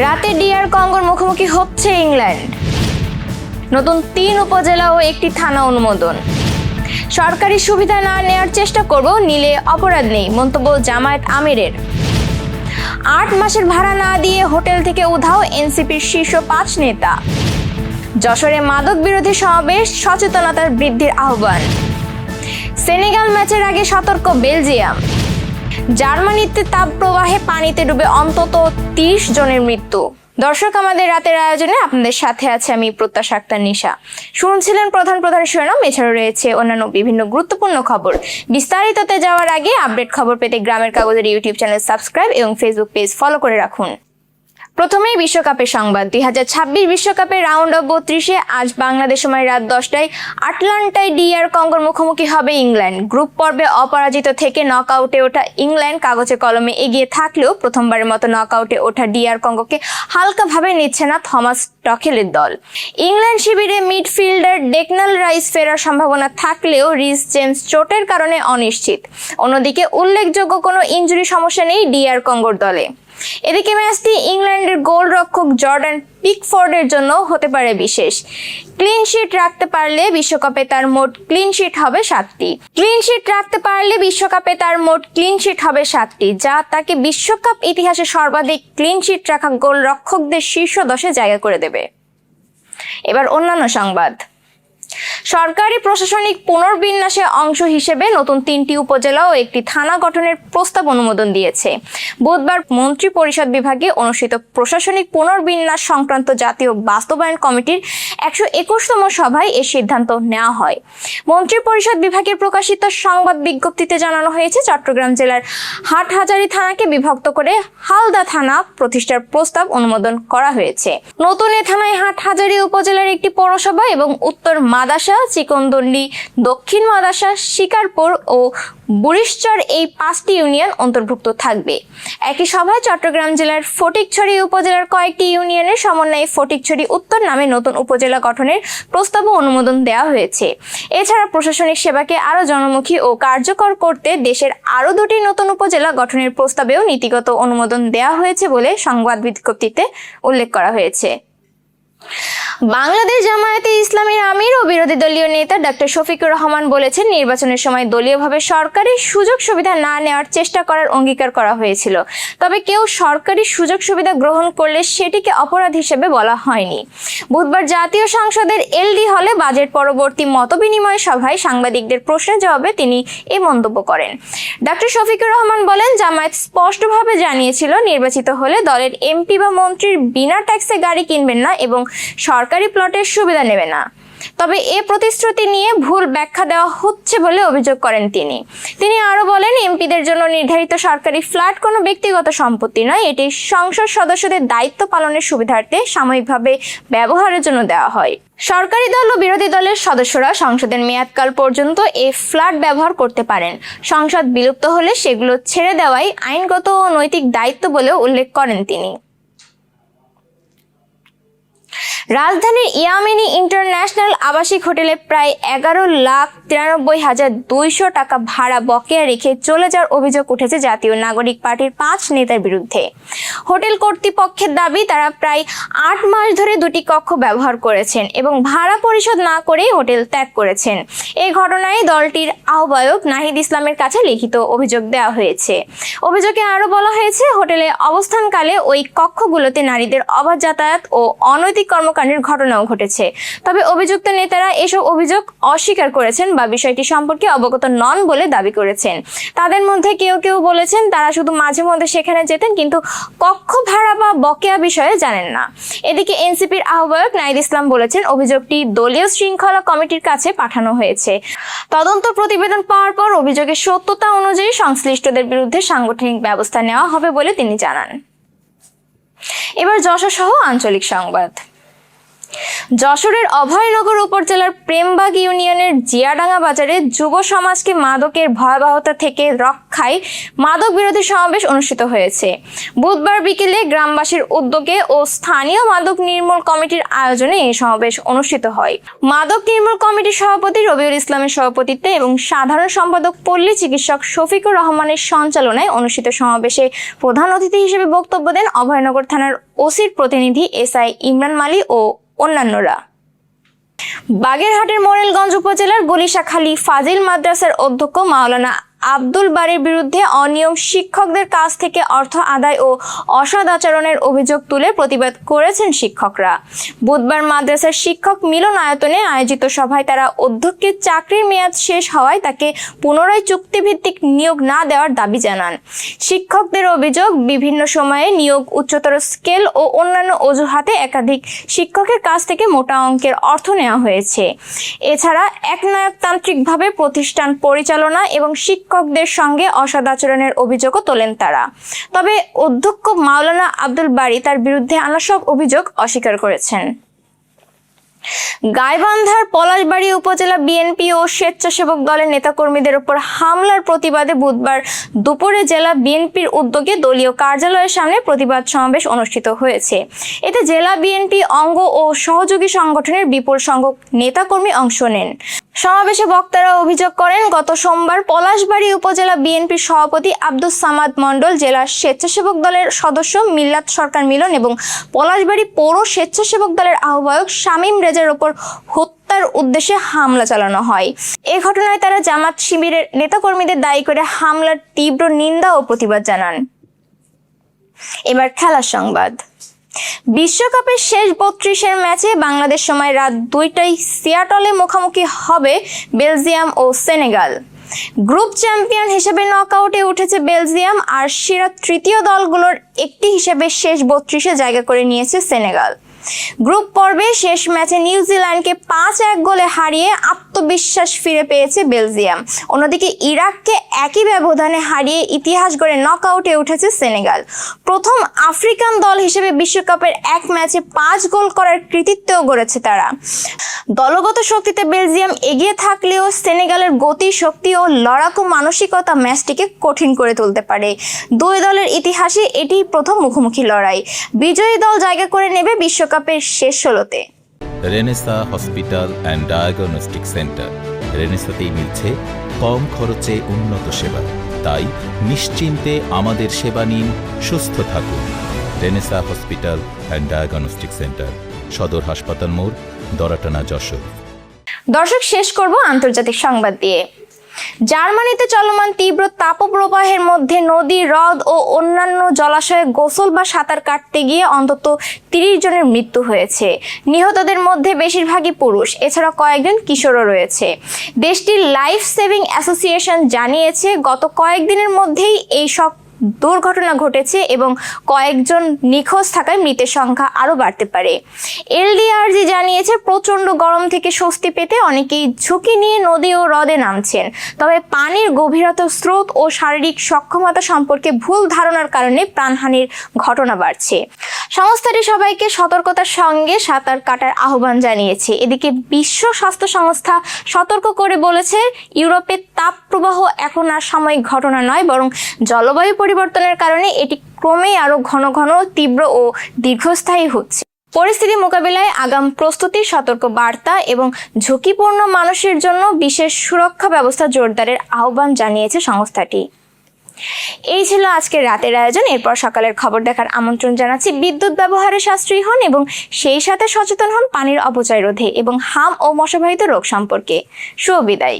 রাতে ডিআর কঙ্গোর মুখোমুখি হচ্ছে ইংল্যান্ড। নতুন 3 উপজেলা ও একটি থানা অনুমোদন। সরকারি সুবিধা না নেওয়ার চেষ্টা করব, নিলে অপরাধ নেই, মন্তব্য জামায়াত আমিরের। 8 মাসের ভাড়া না দিয়ে হোটেল থেকে উধাও এনসিপির শীর্ষ 5 নেতা। যশোরে মাদক বিরোধী সমাবেশ, সচেতনতার বৃদ্ধির আহ্বান। সেনেগাল ম্যাচের আগে সতর্ক বেলজিয়াম। জার্মানিতে তাপপ্রবাহে পানিতে ডুবে অন্তত 30 জনের মৃত্যু। দর্শক, আমাদের রাতের আয়োজনে আপনাদের সাথে আছে আমি প্রত্যাশা আক্তার নিশা। শুনছিলেন প্রধান শিরোনাম, এছাড়াও রয়েছে অন্যান্য বিভিন্ন গুরুত্বপূর্ণ খবর। বিস্তারিততে যাওয়ার আগে আপডেট খবর পেতে গ্রামের কাগজের ইউটিউব চ্যানেল সাবস্ক্রাইব এবং ফেসবুক পেজ ফলো করে রাখুন। প্রথমেই বিশ্বকাপের সংবাদ। 2026 বিশ্বকাপের রাউন্ড অফ 32-এ আজ বাংলাদেশ সময় রাত 10টায় আটলান্টায় ডিআর কঙ্গোর মুখোমুখি হবে ইংল্যান্ড। গ্রুপ পর্বে অপরাজিত থেকে নকআউটে ওঠা ইংল্যান্ড কাগজে কলমে এগিয়ে থাকলেও প্রথমবারের মতো নকআউটে ওঠা ডিআর কঙ্গোকে হালকাভাবে নিচ্ছে না থমাস টখেলের দল। ইংল্যান্ড শিবিরে মিডফিল্ডার ডেকনাল রাইস ফেরার সম্ভাবনা থাকলেও রিস জেমস চোটের কারণে অনিশ্চিত। অন্যদিকে উল্লেখযোগ্য কোনো ইনজুরি সমস্যা নেই ডিআর কঙ্গোর দলে। এদিকে ম্যাচটি ইংল্যান্ডের গোলরক্ষক জর্ডান পিকফোর্ডের জন্য হতে পারে বিশেষ। ক্লিন শিট রাখতে পারলে বিশ্বকাপে তার মোট ক্লিন শিট হবে 7টি। যা তাকে বিশ্বকাপ ইতিহাসে সর্বাধিক ক্লিন শিট রাখা গোলরক্ষকদের শীর্ষ 10-এ জায়গা করে দেবে। এবার অন্যান্য সংবাদ। সরকারি প্রশাসনিক পুনর্বিন্যাসের অংশ হিসেবে নতুন 3টি উপজেলা ও একটি থানা গঠনের প্রস্তাব অনুমোদন দিয়েছে। বুধবার মন্ত্রী পরিষদ বিভাগে অনুষ্ঠিত প্রশাসনিক পুনর্বিন্যাস সংক্রান্ত জাতীয় বাস্তবায়ন কমিটির 121তম সভায় এ সিদ্ধান্ত নেওয়া হয়। মন্ত্রী পরিষদ বিভাগের প্রকাশিত সংবাদ বিজ্ঞপ্তিতে জানানো হয়েছে, চট্টগ্রাম জেলার হাটহাজারী থানাকে বিভক্ত করে হালদা থানা প্রতিষ্ঠার প্রস্তাব অনুমোদন করা হয়েছে। নতুন এ থানায় হাটহাজারী উপজেলার একটি পৌরসভা এবং উত্তর মাদাসা, চিকনদন্ডি, দক্ষিণ মাদাসা, শিকারপুর ও বুড়িশচর এই 5টি ইউনিয়ন অন্তর্ভুক্ত থাকবে। একই সভায় চট্টগ্রাম জেলার ফটিকছড়ি উপজেলার কয়েকটি ইউনিয়নের সমন্বয়ে ফটিকছড়ি উত্তর নামে নতুন উপজেলা গঠনের প্রস্তাবও অনুমোদন দেওয়া হয়েছে। এছাড়া প্রশাসনিক সেবাকে আরও জনমুখী ও কার্যকর করতে দেশের আরও 2টি নতুন উপজেলা গঠনের প্রস্তাবেও নীতিগত অনুমোদন দেওয়া হয়েছে বলে সংবাদ বিজ্ঞপ্তিতে উল্লেখ করা হয়েছে। বাংলাদেশ জামায়াতে ইসলামীর আমির ও বিরোধী দলীয় নেতা ডক্টর শফিকুর রহমান বলেছেন, নির্বাচনের সময় দলীয়ভাবে সরকারি সুযোগ সুবিধা না নেওয়ার চেষ্টা করার অঙ্গীকার করা হয়েছিল। তবে কেউ সরকারি সুযোগ সুবিধা গ্রহণ করলে সেটিকে অপরাধ হিসেবে বলা হয়নি। বুধবার জাতীয় সংসদের এলডি হলে বাজেট পরবর্তী মতবিনিময় সভায় সাংবাদিকদের প্রশ্নের জবাবে তিনি এই মন্তব্য করেন। ডক্টর শফিকুর রহমান বলেন, জামায়াত স্পষ্টভাবে জানিয়েছিল নির্বাচিত হলে দলের এমপি বা মন্ত্রীর বিনা ট্যাক্সে গাড়ি কিনবেন না এবং সরকারি প্লটের সুবিধা নেবে না। তবে এ প্রতিশ্রুতি নিয়ে ভুল ব্যাখ্যা দেওয়া হচ্ছে বলে অভিযোগ করেন তিনি আরো বলেন, এমপিদের জন্য নির্ধারিত সরকারি ফ্ল্যাট কোনো ব্যক্তিগত সম্পত্তি নয়, এটি সংসদ সদস্যদের দায়িত্ব পালনের সুবিধার্থে সাময়িকভাবে ব্যবহারের জন্য দেওয়া হয়। সরকারি দল ও বিরোধী দলের সদস্যরা সংসদের মেয়াদকাল পর্যন্ত এই ফ্ল্যাট ব্যবহার করতে পারেন। সংসদ বিলুপ্ত হলে সেগুলো ছেড়ে দেওয়াই আইনগত ও নৈতিক দায়িত্ব বলেও উল্লেখ করেন তিনি। রাজধানীর ইয়ামিনী ইন্টারন্যাশনাল আবাসিক হোটেলে প্রায় 11,93,200 টাকা ভাড়া বকেয়া রেখে চলে যাওয়ার অভিযোগ উঠেছে জাতীয় নাগরিক পার্টির 5 নেতার বিরুদ্ধে। হোটেল কর্তৃপক্ষের দাবি, তারা প্রায় 8 মাস ধরে 2টি কক্ষ ব্যবহার করেছেন এবং ভাড়া পরিশোধ না করেই হোটেল ত্যাগ করেছেন। এই ঘটনায় দলটির আহ্বায়ক নাহিদ ইসলামের কাছে লিখিত অভিযোগ দেওয়া হয়েছে। অভিযোগে আরও বলা হয়েছে, হোটেলে অবস্থানকালে ওই কক্ষগুলোতে নারীদের অবাধ যাতায়াত ও অনৈতিক কর্মকাণ্ডের ঘটনাও ঘটেছে। তবে অভিযুক্ত নেতারা এসব অভিযোগ অস্বীকার করেছেন বা বিষয়টি সম্পর্কে অবগত নন বলে দাবি করেছেন। তাদের মধ্যে কেউ বলেছেন তারা শুধু মাঝে মধ্যে সেখানে যেতেন, কিন্তু কক্ষ ভাড়া বা বকেয়া বিষয়ে জানেন না। এদিকে এনসিপির আহ্বায়ক নাহিদ ইসলাম বলেছেন, অভিযোগটি দলীয় শৃঙ্খলা কমিটির কাছে পাঠানো হয়েছে। তদন্ত প্রতিবেদন পাওয়ার পর অভিযোগের সত্যতা অনুযায়ী সংশ্লিষ্টদের বিরুদ্ধে সাংগঠনিক ব্যবস্থা নেওয়া হবে বলে তিনি জানান। এবার যশোর সহ আঞ্চলিক সংবাদ। যশোরের অভয়নগর উপজেলার প্রেমবাগ ইউনিয়নের জিয়াডাঙ্গা বাজারে যুব সমাজকে মাদকের ভয়াবহতা থেকে রক্ষায় মাদক বিরোধী সমাবেশ অনুষ্ঠিত হয়েছে। বুধবার বিকেলে গ্রামবাসীর উদ্যোগে ও স্থানীয় মাদক নির্মূল কমিটির আয়োজনে এই সমাবেশ অনুষ্ঠিত হয়। মাদক নির্মূল কমিটির সভাপতি রবিউল ইসলামের সভাপতিত্বে এবং সাধারণ সম্পাদক পল্লী চিকিৎসক শফিকুর রহমানের সঞ্চালনায় অনুষ্ঠিত সমাবেশে প্রধান অতিথি হিসেবে বক্তব্য দেন অভয়নগর থানার ওসির প্রতিনিধি SI ইমরান মালি ও অন্যান্যরা। বাগেরহাটের মোরেলগঞ্জ উপজেলার গলিশাখালী ফাজিল মাদ্রাসার অধ্যক্ষ মাওলানা আব্দুল বারীর বিরুদ্ধে অনিয়ম, শিক্ষকদের কাছ থেকে অর্থ আদায় ও অসৎ আচরণের অভিযোগ তুলে প্রতিবাদ করেছেন শিক্ষকরা। বুধবার মাদ্রাসার শিক্ষক মিলনায়তনে আয়োজিত সভায় তারা অধ্যক্ষের চাকরির মেয়াদ শেষ হওয়ায় তাকে পুনরায় চুক্তিভিত্তিক নিয়োগ না দেওয়ার দাবি জানান। শিক্ষকদের অভিযোগ, বিভিন্ন সময়ে নিয়োগ, উচ্চতর স্কেল ও অন্যান্য অজুহাতে একাধিক শিক্ষকের কাছ থেকে মোটা অঙ্কের অর্থ নেওয়া হয়েছে। এছাড়া একনায়কতান্ত্রিকভাবে প্রতিষ্ঠান পরিচালনা এবং শিক্ষকদের সঙ্গে অসদাচরণের অভিযোগও তোলেন তারা। তবে অধ্যক্ষ মাওলানা আব্দুল বারী তার বিরুদ্ধে আনা সব অভিযোগ অস্বীকার করেছেন। গাইবান্ধার পলাশবাড়ী উপজেলা বিএনপি ও স্বেচ্ছাসেবক দলের নেতাকর্মীদের উপর হামলার প্রতিবাদে বুধবার দুপুরে জেলা বিএনপির উদ্যোগে দলীয় কার্যালয়ের সামনে প্রতিবাদ সমাবেশ অনুষ্ঠিত হয়েছে। এতে জেলা বিএনপি অঙ্গ ও সহযোগী সংগঠনের বিপুল সংখ্যক নেতাকর্মী অংশ নেন। সমাবেশে বক্তারা অভিযোগ করেন, গত সোমবার পলাশবাড়ী উপজেলা বিএনপির সভাপতি আব্দুস সামাদ মণ্ডল, জেলা স্বেচ্ছাসেবক দলের সদস্য মিল্লাত সরকার মিলন এবং পলাশবাড়ী পৌর স্বেচ্ছাসেবক দলের আহ্বায়ক শামীম রেজার উপর হত্যার উদ্দেশ্যে হামলা চালানো হয়। এ ঘটনায় তারা জামাত শিবিরের নেতাকর্মীদের দায়ী করে হামলার তীব্র নিন্দা ও প্রতিবাদ জানান। এবার খেলার সংবাদ। বিশ্বকাপের শেষ 32-এর ম্যাচে বাংলাদেশ সময় রাত 2টায় সিয়াটলে মুখোমুখি হবে বেলজিয়াম ও সেনেগাল। গ্রুপ চ্যাম্পিয়ন হিসেবে নকআউটে উঠেছে বেলজিয়াম, আর সেরা তৃতীয় দলগুলোর একটি হিসেবে শেষ 32-এ জায়গা করে নিয়েছে সেনেগাল। গ্রুপ পর্বে শেষ ম্যাচে নিউজিল্যান্ডকে 5-1 গোলে হারিয়ে আত্মবিশ্বাস ফিরে পেয়েছে বেলজিয়াম। অন্যদিকে ইরাককে একই ব্যবধানে হারিয়ে ইতিহাস গড়ে নকআউটে উঠেছে সেনেগাল। প্রথম আফ্রিকান দল হিসেবে বিশ্বকাপের এক ম্যাচে 5 গোল করার কৃতিত্বও গড়েছে তারা। দলগত শক্তিতে বেলজিয়াম এগিয়ে থাকলেও সেনেগালের গতি, শক্তি ও লড়াকু মানসিকতা ম্যাচটিকে কঠিন করে তুলতে পারে। দুই দলের ইতিহাসে এটি প্রথম মুখোমুখি লড়াই। বিজয়ী দল জায়গা করে নেবে বিশ্বকাপের শেষ 16-তে। Renaissance hospital and diagnostic centre. রেনেসাতেই মিলছে কম খরচে উন্নত সেবা, তাই নিশ্চিন্তে আমাদের সেবা নিন, সুস্থ থাকুন। Renaissance hospital and diagnostic centre, সদর হাসপাতাল মোড়, দরাটানা, যশোর। দর্শক, শেষ করব আন্তর্জাতিক সংবাদ দিয়ে। জার্মানিতে চলমান তীব্র তাপপ্রবাহের মধ্যে নদী, হ্রদ ও অন্যান্য জলাশয়ে গোসল বা সাঁতার কাটতে গিয়ে অন্তত 30 জনের মৃত্যু হয়েছে। নিহতদের মধ্যে বেশিরভাগই পুরুষ, এছাড়া কয়েকজন কিশোরও রয়েছে। দেশটির লাইফ সেভিং অ্যাসোসিয়েশন জানিয়েছে, গত কয়েকদিনের মধ্যেই এই সব দুর্ঘটনা ঘটেছে এবং কয়েকজন নিখোঁজ থাকায় মৃতের সংখ্যা আরও বাড়তে পারে। LDRG জানিয়েছে, প্রচণ্ড গরম থেকে স্বস্তি পেতে অনেকেই ঝুঁকি নিয়ে নদী ও হ্রদে নামছেন। তবে পানির গভীরতা, স্রোত ও শারীরিক সক্ষমতা সম্পর্কে ভুল ধারণার কারণে প্রাণহানির ঘটনা বাড়ছে। সংস্থাটি সবাইকে সতর্কতার সঙ্গে সাঁতার কাটার আহ্বান জানিয়েছে। এদিকে বিশ্ব স্বাস্থ্য সংস্থা সতর্ক করে বলেছে, ইউরোপে তাপ প্রবাহ এখন আর সাময়িক ঘটনা নয়, বরং জলবায়ু পরিবর্তনের কারণে এটি ক্রমেই আরো ঘন ঘন, তীব্র ও দীর্ঘস্থায়ী হচ্ছে। পরিস্থিতি মোকাবিলায় আগাম প্রস্তুতি, সতর্ক বার্তা এবং ঝুঁকিপূর্ণ মানুষের জন্য বিশেষ সুরক্ষা ব্যবস্থা জোরদারের আহ্বান জানিয়েছে সংস্থাটি। এই ছিল আজকের রাতের আয়োজন। এরপর সকালের খবর দেখার আমন্ত্রণ জানাচ্ছি। বিদ্যুৎ ব্যবহারে সাশ্রয়ী হন এবং সেই সাথে সচেতন হন পানির অপচয় রোধে এবং হাম ও মশাবাহিত রোগ সম্পর্কে। শুভ বিদায়।